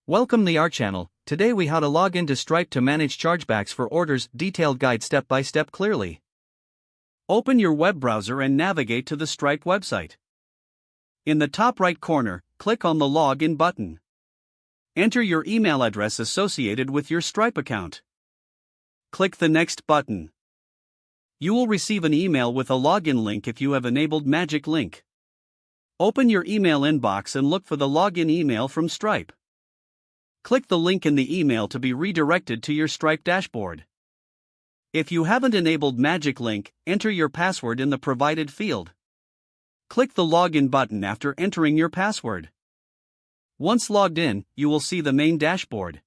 Welcome to our channel. Today we how to log into Stripe to manage chargebacks for orders, detailed guide step by step clearly. Open your web browser and navigate to the Stripe website. In the top right corner, click on the Login button. Enter your email address associated with your Stripe account. Click the Next button. You will receive an email with a login link if you have enabled Magic Link. Open your email inbox and look for the login email from Stripe. Click the link in the email to be redirected to your Stripe dashboard. If you haven't enabled Magic Link, enter your password in the provided field. Click the Login button after entering your password. Once logged in, you will see the main dashboard.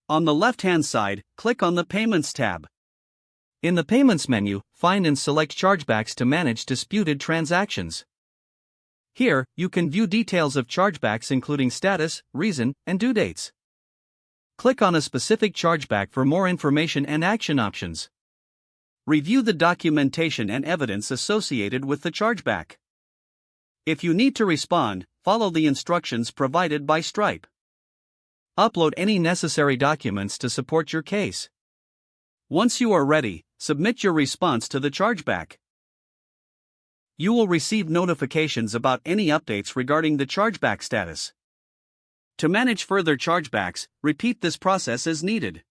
On the left-hand side, click on the Payments tab. In the Payments menu, find and select Chargebacks to manage disputed transactions. Here, you can view details of chargebacks including status, reason, and due dates. Click on a specific chargeback for more information and action options. Review the documentation and evidence associated with the chargeback. If you need to respond, follow the instructions provided by Stripe. Upload any necessary documents to support your case. Once you are ready, submit your response to the chargeback. You will receive notifications about any updates regarding the chargeback status. To manage further chargebacks, repeat this process as needed.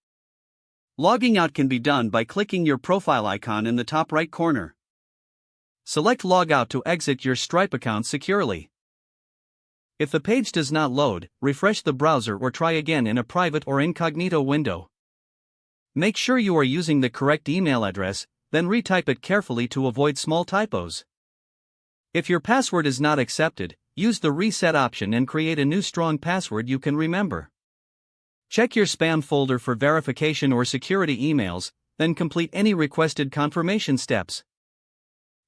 Logging out can be done by clicking your profile icon in the top right corner. Select Log Out to exit your Stripe account securely. If the page does not load, refresh the browser or try again in a private or incognito window. Make sure you are using the correct email address, then retype it carefully to avoid small typos. If your password is not accepted, use the reset option and create a new strong password you can remember. Check your spam folder for verification or security emails, then complete any requested confirmation steps.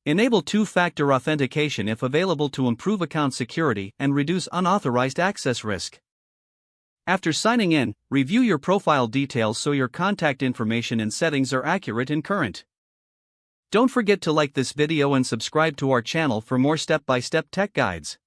Enable two-factor authentication if available to improve account security and reduce unauthorized access risk. After signing in, review your profile details so your contact information and settings are accurate and current. Don't forget to like this video and subscribe to our channel for more step-by-step tech guides.